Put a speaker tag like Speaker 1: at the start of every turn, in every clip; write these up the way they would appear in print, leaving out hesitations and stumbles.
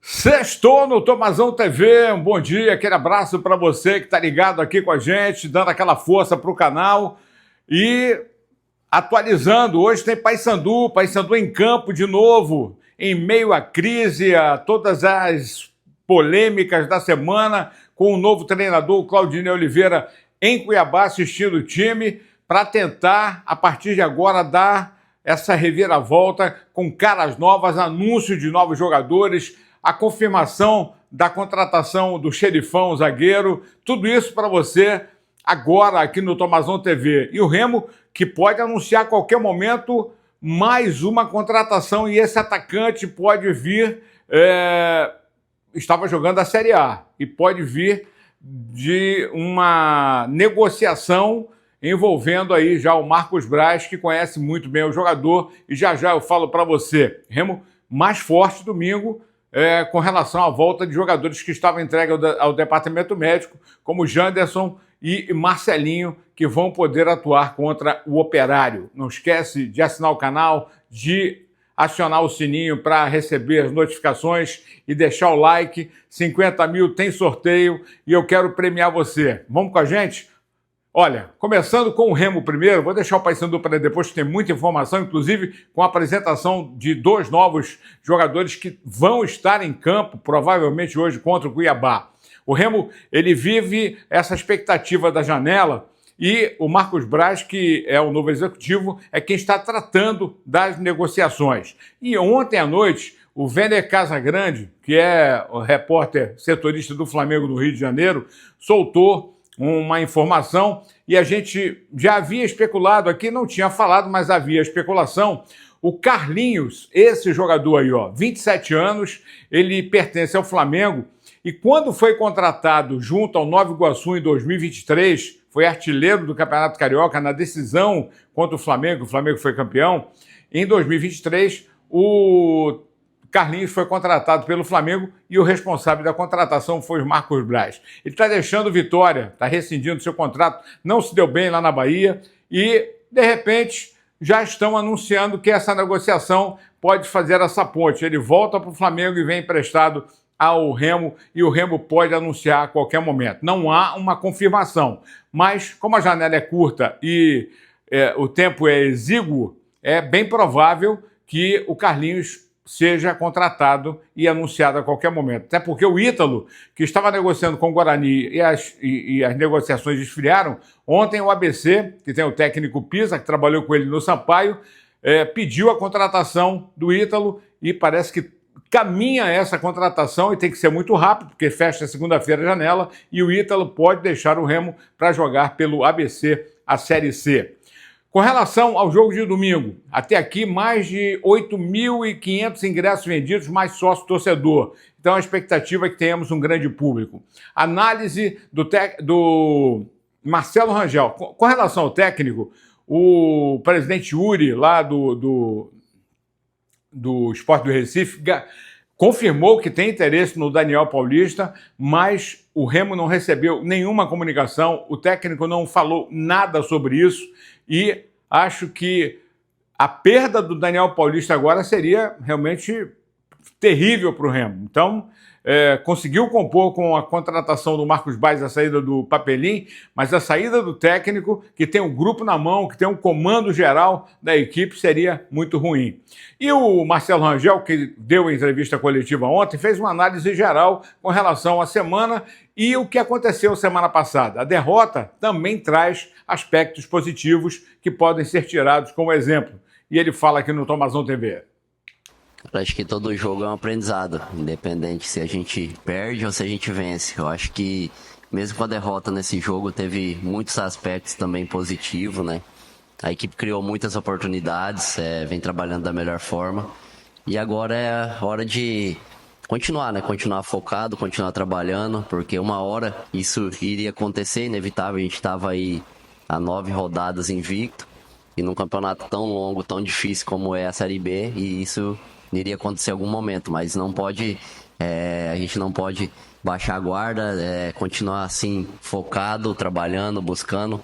Speaker 1: Sextou no Tomazão TV, um bom dia, aquele abraço para você que está ligado aqui com a gente, dando aquela força para o canal e atualizando. Hoje tem Paysandu em campo de novo, em meio à crise, a todas as polêmicas da semana, com o novo treinador, o Claudinei Oliveira, em Cuiabá, assistindo o time, para tentar, a partir de agora, dar essa reviravolta com caras novas, anúncio de novos jogadores, a confirmação da contratação do Xerifão, zagueiro, tudo isso para você agora aqui no Tomazão TV. E o Remo, que pode anunciar a qualquer momento mais uma contratação, e esse atacante pode vir, estava jogando a Série A, e pode vir de uma negociação envolvendo aí já o Marcos Braz, que conhece muito bem o jogador, e já eu falo para você, Remo mais forte domingo, com relação à volta de jogadores que estavam entregues ao departamento médico, como Janderson e Marcelinho, que vão poder atuar contra o Operário. Não esquece de assinar o canal, de acionar o sininho para receber as notificações e deixar o like. 50 mil tem sorteio e eu quero premiar você. Vamos com a gente? Olha, começando com o Remo primeiro, vou deixar o Paysandu para depois, que tem muita informação, inclusive com a apresentação de dois novos jogadores que vão estar em campo, provavelmente hoje, contra o Cuiabá. O Remo, ele vive essa expectativa da janela, e o Marcos Braz, que é o novo executivo, é quem está tratando das negociações. E ontem à noite, o Vêner Casagrande, que é o repórter setorista do Flamengo do Rio de Janeiro, soltou uma informação, e a gente já havia especulado aqui, não tinha falado, mas havia especulação. O Carlinhos, esse jogador aí, 27 anos, ele pertence ao Flamengo, e quando foi contratado junto ao Nova Iguaçu em 2023, foi artilheiro do Campeonato Carioca na decisão contra o Flamengo foi campeão. Em 2023, o Carlinhos foi contratado pelo Flamengo e o responsável da contratação foi o Marcos Braz. Ele está deixando Vitória, está rescindindo seu contrato, não se deu bem lá na Bahia e, de repente, já estão anunciando que essa negociação pode fazer essa ponte. Ele volta para o Flamengo e vem emprestado ao Remo, e o Remo pode anunciar a qualquer momento. Não há uma confirmação, mas como a janela é curta e o tempo é exíguo, é bem provável que o Carlinhos seja contratado e anunciado a qualquer momento. Até porque o Ítalo, que estava negociando com o Guarani e as negociações esfriaram, ontem o ABC, que tem o técnico Pisa, que trabalhou com ele no Sampaio, pediu a contratação do Ítalo e parece que caminha essa contratação, e tem que ser muito rápido, porque fecha segunda-feira a janela e o Ítalo pode deixar o Remo para jogar pelo ABC a Série C. Com relação ao jogo de domingo, até aqui mais de 8.500 ingressos vendidos, mais sócio-torcedor. Então a expectativa é que tenhamos um grande público. Análise do Marcelo Rangel. Com relação ao técnico, o presidente Yuri, lá do Sport do Recife, confirmou que tem interesse no Daniel Paulista, mas o Remo não recebeu nenhuma comunicação, o técnico não falou nada sobre isso, e acho que a perda do Daniel Paulista agora seria realmente terrível para o Remo. Então, conseguiu compor com a contratação do Marcos Braz, a saída do Papelim, mas a saída do técnico, que tem um grupo na mão, que tem um comando geral da equipe, seria muito ruim. E o Marcelo Rangel, que deu a entrevista coletiva ontem, fez uma análise geral com relação à semana e o que aconteceu semana passada. A derrota também traz aspectos positivos que podem ser tirados como exemplo. E ele fala aqui no Tomazão TV.
Speaker 2: Acho que todo jogo é um aprendizado, independente se a gente perde ou se a gente vence. Eu acho que mesmo com a derrota nesse jogo teve muitos aspectos também positivos, né? A equipe criou muitas oportunidades, vem trabalhando da melhor forma. E agora é hora de continuar, né? Continuar focado, continuar trabalhando, porque uma hora isso iria acontecer, inevitável. A gente estava aí há 9 rodadas invicto, e num campeonato tão longo, tão difícil como é a Série B, e isso iria acontecer em algum momento, mas não pode, a gente não pode baixar a guarda, continuar assim, focado, trabalhando, buscando,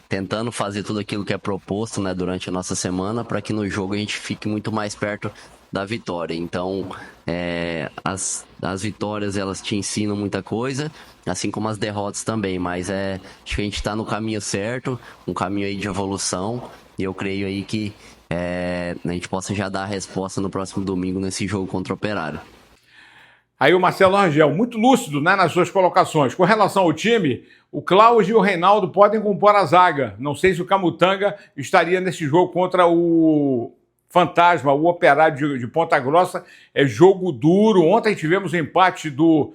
Speaker 2: tentando fazer tudo aquilo que é proposto, né, durante a nossa semana, para que no jogo a gente fique muito mais perto da vitória. Então, as vitórias, elas te ensinam muita coisa, assim como as derrotas também, mas acho que a gente está no caminho certo, um caminho aí de evolução, e eu creio aí que a gente possa já dar a resposta no próximo domingo nesse jogo contra o Operário.
Speaker 1: Aí o Marcelo Rangel, muito lúcido, né, nas suas colocações. Com relação ao time, o Cláudio e o Reinaldo podem compor a zaga. Não sei se o Camutanga estaria nesse jogo contra o Fantasma, o Operário de Ponta Grossa. É jogo duro. Ontem tivemos o empate do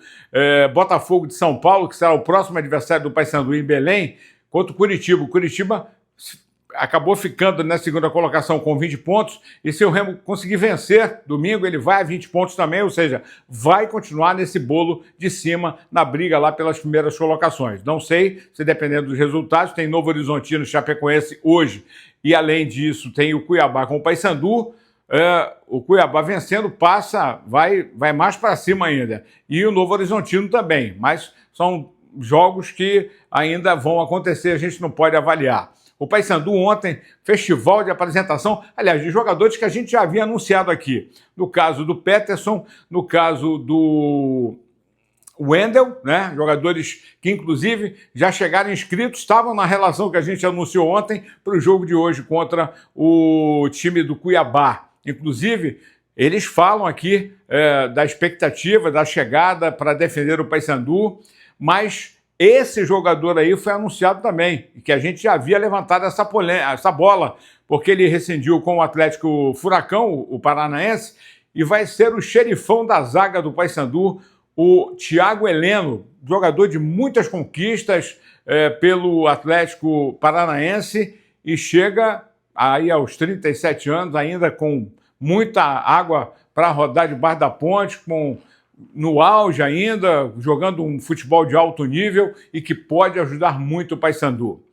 Speaker 1: Botafogo de São Paulo, que será o próximo adversário do Paysandu em Belém, contra o Curitiba. O Curitiba acabou ficando na segunda colocação com 20 pontos, e se o Remo conseguir vencer domingo, ele vai a 20 pontos também, ou seja, vai continuar nesse bolo de cima, na briga lá pelas primeiras colocações. Não sei se, dependendo dos resultados, tem Novo Horizontino, Chapecoense hoje, e além disso tem o Cuiabá com o Paysandu. O Cuiabá vencendo passa, vai mais para cima ainda, e o Novo Horizontino também, mas são jogos que ainda vão acontecer, a gente não pode avaliar. O Paysandu ontem, festival de apresentação, aliás, de jogadores que a gente já havia anunciado aqui. No caso do Peterson, no caso do Wendel, né? Jogadores que, inclusive, já chegaram inscritos, estavam na relação que a gente anunciou ontem para o jogo de hoje contra o time do Cuiabá. Inclusive, eles falam aqui da expectativa, da chegada para defender o Paysandu, mas esse jogador aí foi anunciado também, que a gente já havia levantado essa bola, porque ele rescindiu com o Atlético Furacão, o paranaense, e vai ser o xerifão da zaga do Paysandu, o Thiago Heleno, jogador de muitas conquistas pelo Atlético Paranaense, e chega aí aos 37 anos, ainda com muita água para rodar debaixo da ponte, no auge ainda, jogando um futebol de alto nível e que pode ajudar muito o Paysandu.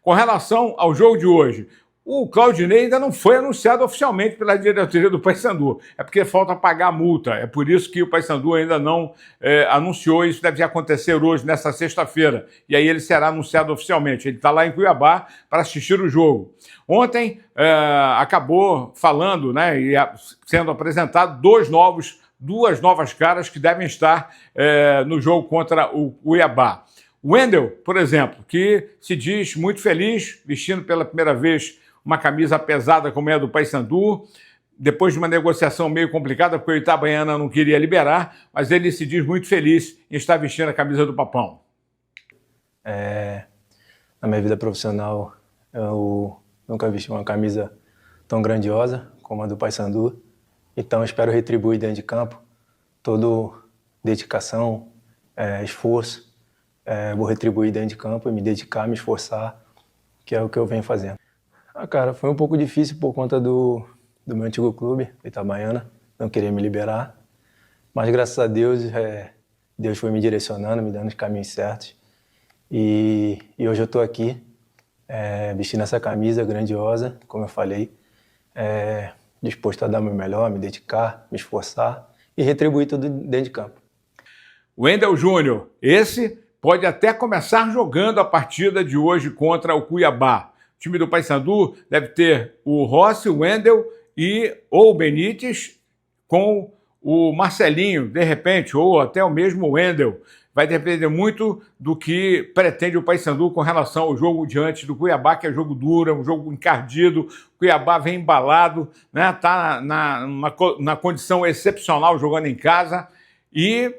Speaker 1: Com relação ao jogo de hoje, o Claudinei ainda não foi anunciado oficialmente pela diretoria do Paysandu. É porque falta pagar a multa. É por isso que o Paysandu ainda não anunciou. Isso deve acontecer hoje, nessa sexta-feira. E aí ele será anunciado oficialmente. Ele está lá em Cuiabá para assistir o jogo. Ontem acabou falando, né, e sendo apresentado duas novas caras que devem estar no jogo contra o Cuiabá. O Wendel, por exemplo, que se diz muito feliz, vestindo pela primeira vez uma camisa pesada como é a do Paysandu, depois de uma negociação meio complicada, porque o Itabaiana não queria liberar, mas ele se diz muito feliz em estar vestindo a camisa do Papão.
Speaker 3: Na minha vida profissional, eu nunca vesti uma camisa tão grandiosa como a do Paysandu. Então, espero retribuir dentro de campo toda dedicação, esforço. Vou retribuir dentro de campo e me dedicar, me esforçar, que é o que eu venho fazendo. Cara, foi um pouco difícil por conta do meu antigo clube, Itabaiana, não queria me liberar. Mas, graças a Deus, Deus foi me direcionando, me dando os caminhos certos. E hoje eu estou aqui, vestindo essa camisa grandiosa, como eu falei, disposto a dar o meu melhor, me dedicar, me esforçar e retribuir tudo dentro de campo.
Speaker 1: Wendel Júnior, esse pode até começar jogando a partida de hoje contra o Cuiabá. O time do Paysandu deve ter o Rossi, o Wendel ou o Benítez com o Marcelinho, de repente, ou até o mesmo Wendel. Vai depender muito do que pretende o Paysandu com relação ao jogo diante do Cuiabá, que é jogo duro, é um jogo encardido. O Cuiabá vem embalado, né? Está na condição excepcional jogando em casa, e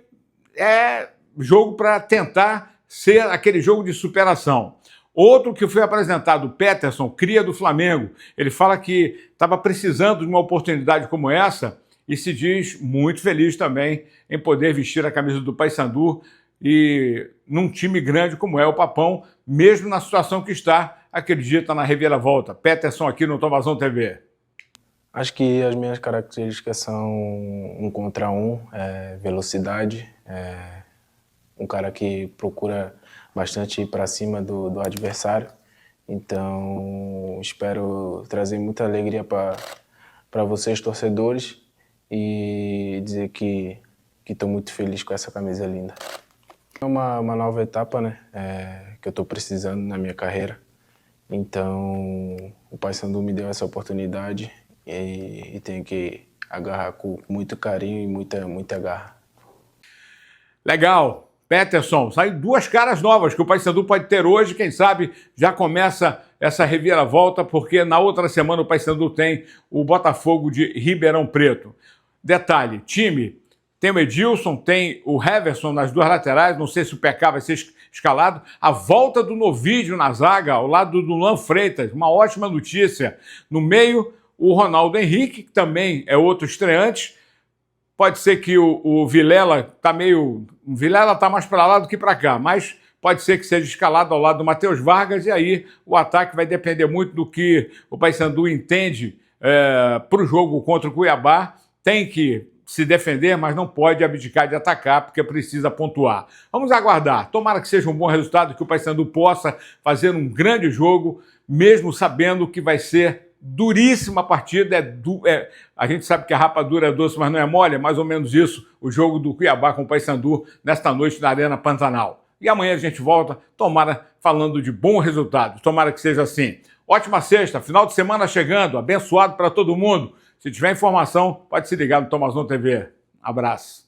Speaker 1: é jogo para tentar ser aquele jogo de superação. Outro que foi apresentado, o Peterson, cria do Flamengo, ele fala que estava precisando de uma oportunidade como essa e se diz muito feliz também em poder vestir a camisa do Paysandu e num time grande como é o Papão, mesmo na situação que está, acredita na reviravolta. Peterson aqui no Tomazão TV.
Speaker 3: Acho que as minhas características são 1 contra 1, velocidade, um cara que procura bastante ir para cima do adversário. Então, espero trazer muita alegria para vocês, torcedores, e dizer que estou muito feliz com essa camisa linda. É uma nova etapa, né, que eu estou precisando na minha carreira. Então, o Paysandu me deu essa oportunidade e tenho que agarrar com muito carinho e muita garra.
Speaker 1: Legal. Peterson, saem duas caras novas que o Paysandu pode ter hoje, quem sabe já começa essa reviravolta, porque na outra semana o Paysandu tem o Botafogo de Ribeirão Preto. Detalhe, time, tem o Edilson, tem o Heverson nas duas laterais, não sei se o PK vai ser escalado, a volta do Novídio na zaga, ao lado do Luan Freitas, uma ótima notícia. No meio, o Ronaldo Henrique, que também é outro estreante. Pode ser que o Vilela está meio... O Vilela está mais para lá do que para cá, mas pode ser que seja escalado ao lado do Matheus Vargas, e aí o ataque vai depender muito do que o Paysandu entende para o jogo contra o Cuiabá. Tem que se defender, mas não pode abdicar de atacar, porque precisa pontuar. Vamos aguardar. Tomara que seja um bom resultado, que o Paysandu possa fazer um grande jogo, mesmo sabendo que vai ser duríssima a partida. A gente sabe que a rapadura é doce, mas não é mole. É mais ou menos isso o jogo do Cuiabá com o Paysandu nesta noite na Arena Pantanal. E amanhã a gente volta, tomara, falando de bom resultado. Tomara que seja assim. Ótima sexta, final de semana chegando, abençoado para todo mundo. Se tiver informação, pode se ligar no Tomazon TV. Abraço.